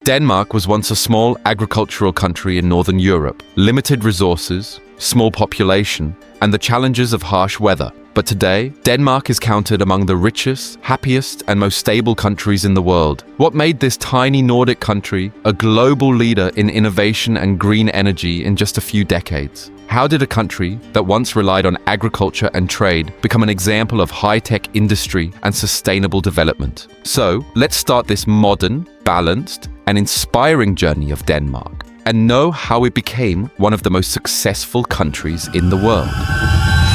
Denmark was once a small agricultural country in Northern Europe, limited resources, small population, and the challenges of harsh weather. But today, Denmark is counted among the richest, happiest, and most stable countries in the world. What made this tiny Nordic country a global leader in innovation and green energy in just a few decades? How did a country that once relied on agriculture and trade become an example of high-tech industry and sustainable development? So, let's start this modern, balanced, and inspiring journey of Denmark and know how it became one of the most successful countries in the world.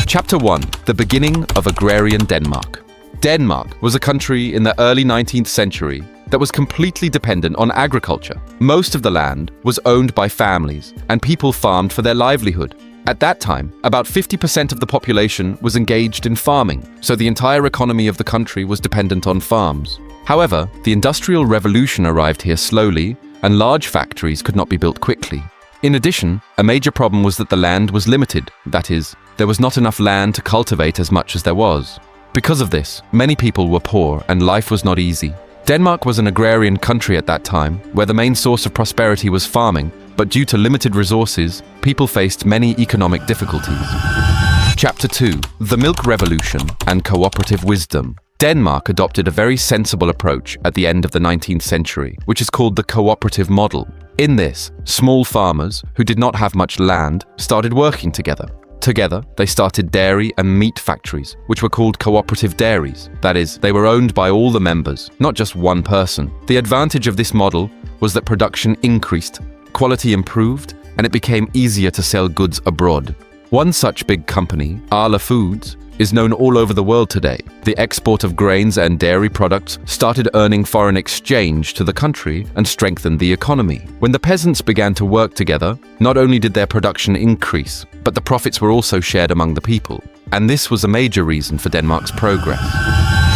Chapter 1. The beginning of Agrarian Denmark. Denmark was a country in the early 19th century that was completely dependent on agriculture. Most of the land was owned by families, and people farmed for their livelihood. At that time, about 50% of the population was engaged in farming, so the entire economy of the country was dependent on farms. However, the Industrial Revolution arrived here slowly, and large factories could not be built quickly. In addition, a major problem was that the land was limited, that is, there was not enough land to cultivate as much as there was. Because of this, many people were poor and life was not easy. Denmark was an agrarian country at that time, where the main source of prosperity was farming, but due to limited resources, people faced many economic difficulties. Chapter 2. The Milk Revolution and Cooperative Wisdom. Denmark adopted a very sensible approach at the end of the 19th century, which is called the cooperative model. In this, small farmers, who did not have much land, started working together. Together, they started dairy and meat factories, which were called cooperative dairies. That is, they were owned by all the members, not just one person. The advantage of this model was that production increased, quality improved, and it became easier to sell goods abroad. One such big company, Arla Foods, is known all over the world today. The export of grains and dairy products started earning foreign exchange to the country and strengthened the economy. When the peasants began to work together, not only did their production increase, but the profits were also shared among the people. And this was a major reason for Denmark's progress.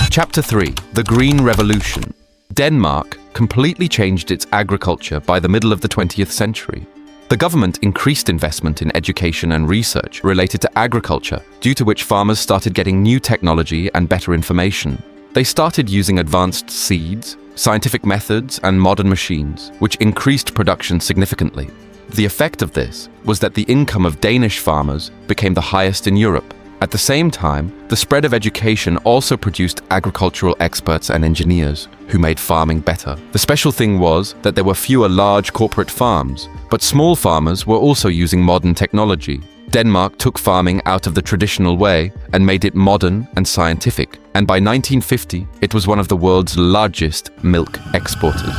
Chapter 3. The Green Revolution. Denmark completely changed its agriculture by the middle of the 20th century. The government increased investment in education and research related to agriculture, due to which farmers started getting new technology and better information. They started using advanced seeds, scientific methods, and modern machines, which increased production significantly. The effect of this was that the income of Danish farmers became the highest in Europe. At the same time, the spread of education also produced agricultural experts and engineers who made farming better. The special thing was that there were fewer large corporate farms, but small farmers were also using modern technology. Denmark took farming out of the traditional way and made it modern and scientific, and by 1950, it was one of the world's largest milk exporters.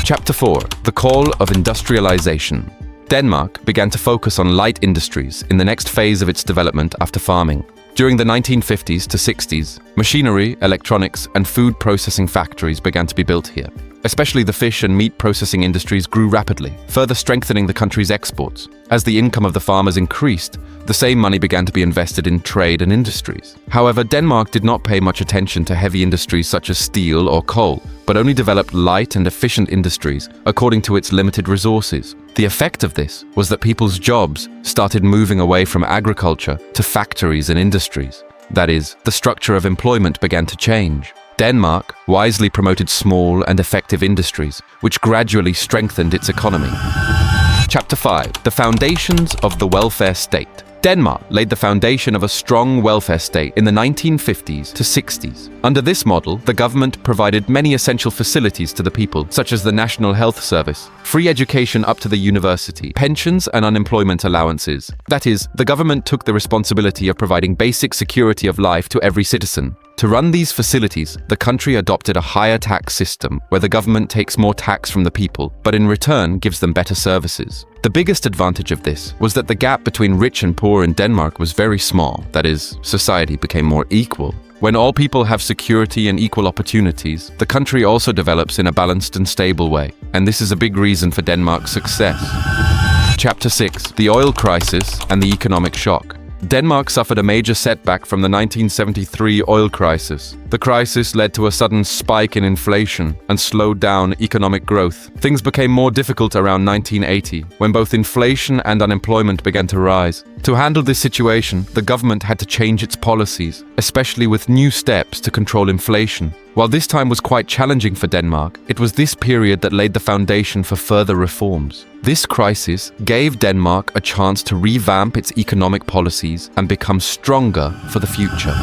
Chapter 4. The Call of Industrialization. Denmark began to focus on light industries in the next phase of its development after farming. During the 1950s to 60s, machinery, electronics, and food processing factories began to be built here. Especially the fish and meat processing industries grew rapidly, further strengthening the country's exports. As the income of the farmers increased, the same money began to be invested in trade and industries. However, Denmark did not pay much attention to heavy industries such as steel or coal, but only developed light and efficient industries according to its limited resources. The effect of this was that people's jobs started moving away from agriculture to factories and industries. That is, the structure of employment began to change. Denmark wisely promoted small and effective industries, which gradually strengthened its economy. Chapter 5. The Foundations of the Welfare State. Denmark laid the foundation of a strong welfare state in the 1950s to 60s. Under this model, the government provided many essential facilities to the people, such as the National Health Service, free education up to the university, pensions and unemployment allowances. That is, the government took the responsibility of providing basic security of life to every citizen. To run these facilities, the country adopted a higher tax system where the government takes more tax from the people, but in return gives them better services. The biggest advantage of this was that the gap between rich and poor in Denmark was very small. That is, society became more equal. When all people have security and equal opportunities, the country also develops in a balanced and stable way, and this is a big reason for Denmark's success. Chapter 6. The Oil Crisis and the Economic Shock. Denmark suffered a major setback from the 1973 oil crisis. The crisis led to a sudden spike in inflation and slowed down economic growth. Things became more difficult around 1980, when both inflation and unemployment began to rise. To handle this situation, the government had to change its policies, especially with new steps to control inflation. While this time was quite challenging for Denmark, it was this period that laid the foundation for further reforms. This crisis gave Denmark a chance to revamp its economic policies and become stronger for the future.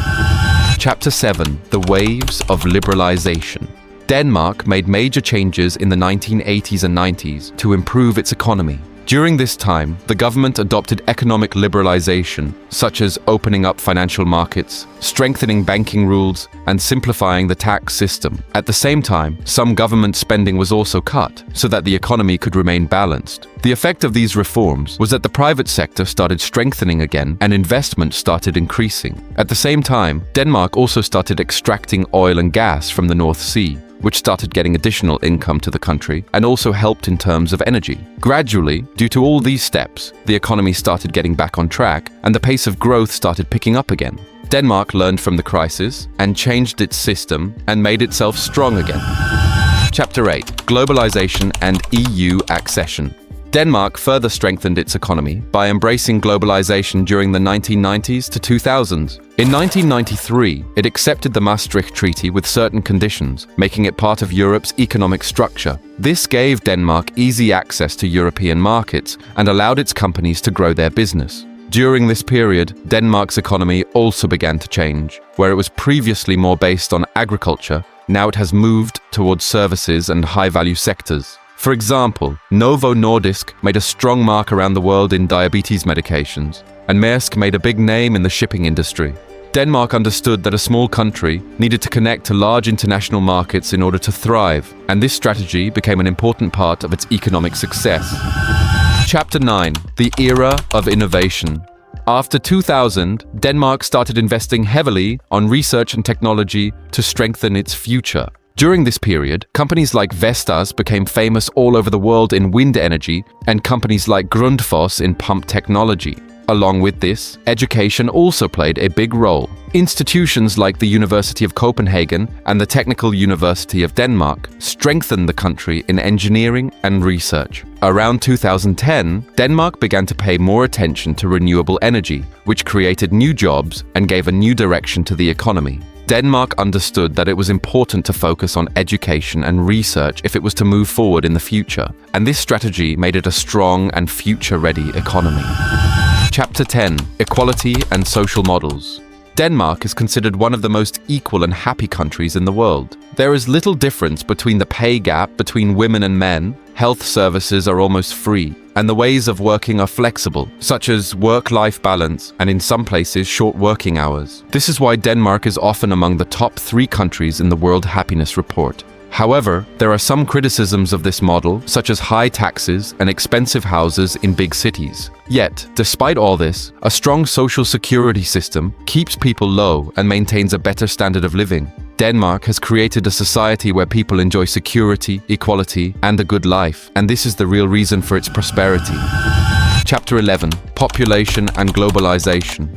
Chapter 7. The Waves of Liberalization. Denmark made major changes in the 1980s and 90s to improve its economy. During this time, the government adopted economic liberalization, such as opening up financial markets, strengthening banking rules, and simplifying the tax system. At the same time, some government spending was also cut, so that the economy could remain balanced. The effect of these reforms was that the private sector started strengthening again and investment started increasing. At the same time, Denmark also started extracting oil and gas from the North Sea, which started getting additional income to the country and also helped in terms of energy. Gradually, due to all these steps, the economy started getting back on track and the pace of growth started picking up again. Denmark learned from the crisis and changed its system and made itself strong again. Chapter 8. Globalization and EU Accession. Denmark further strengthened its economy by embracing globalization during the 1990s to 2000s. In 1993, it accepted the Maastricht Treaty with certain conditions, making it part of Europe's economic structure. This gave Denmark easy access to European markets and allowed its companies to grow their business. During this period, Denmark's economy also began to change. Where it was previously more based on agriculture, now it has moved towards services and high-value sectors. For example, Novo Nordisk made a strong mark around the world in diabetes medications, and Maersk made a big name in the shipping industry. Denmark understood that a small country needed to connect to large international markets in order to thrive, and this strategy became an important part of its economic success. Chapter 9. The Era of Innovation. After 2000, Denmark started investing heavily on research and technology to strengthen its future. During this period, companies like Vestas became famous all over the world in wind energy, and companies like Grundfos in pump technology. Along with this, education also played a big role. Institutions like the University of Copenhagen and the Technical University of Denmark strengthened the country in engineering and research. Around 2010, Denmark began to pay more attention to renewable energy, which created new jobs and gave a new direction to the economy. Denmark understood that it was important to focus on education and research if it was to move forward in the future, and this strategy made it a strong and future-ready economy. Chapter 10. Equality and Social Models. Denmark is considered one of the most equal and happy countries in the world. There is little difference between the pay gap between women and men, health services are almost free, and the ways of working are flexible, such as work-life balance and in some places short working hours. This is why Denmark is often among the top 3 countries in the World Happiness Report. However, there are some criticisms of this model, such as high taxes and expensive houses in big cities. Yet, despite all this, a strong social security system keeps people low and maintains a better standard of living. Denmark has created a society where people enjoy security, equality, and a good life, and this is the real reason for its prosperity. Chapter 11. Population and Globalization.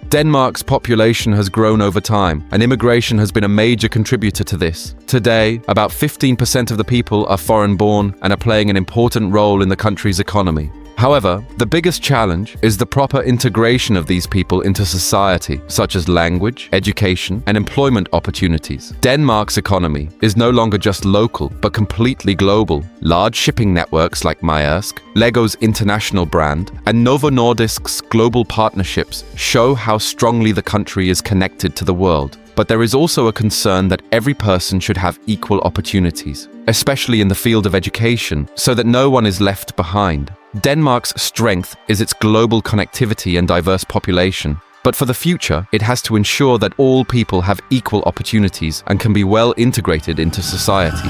Denmark's population has grown over time, and immigration has been a major contributor to this. Today, about 15% of the people are foreign-born and are playing an important role in the country's economy. However, the biggest challenge is the proper integration of these people into society, such as language, education, and employment opportunities. Denmark's economy is no longer just local, but completely global. Large shipping networks like Maersk, Lego's international brand, and Novo Nordisk's global partnerships show how strongly the country is connected to the world. But there is also a concern that every person should have equal opportunities, especially in the field of education, so that no one is left behind. Denmark's strength is its global connectivity and diverse population, but for the future, it has to ensure that all people have equal opportunities and can be well integrated into society.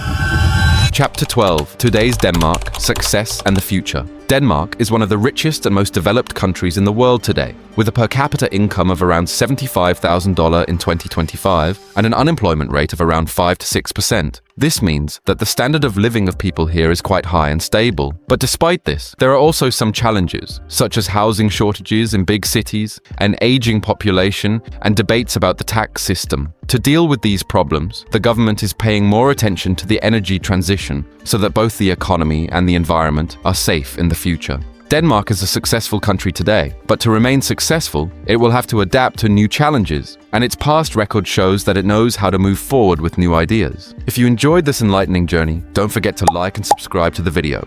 Chapter 12. Today's Denmark, Success and the Future. Denmark is one of the richest and most developed countries in the world today, with a per capita income of around $75,000 in 2025 and an unemployment rate of around 5 to 6%. This means that the standard of living of people here is quite high and stable. But despite this, there are also some challenges, such as housing shortages in big cities, an aging population, and debates about the tax system. To deal with these problems, the government is paying more attention to the energy transition so that both the economy and the environment are safe in the future. Denmark is a successful country today, but to remain successful, it will have to adapt to new challenges, and its past record shows that it knows how to move forward with new ideas. If you enjoyed this enlightening journey, don't forget to like and subscribe to the video.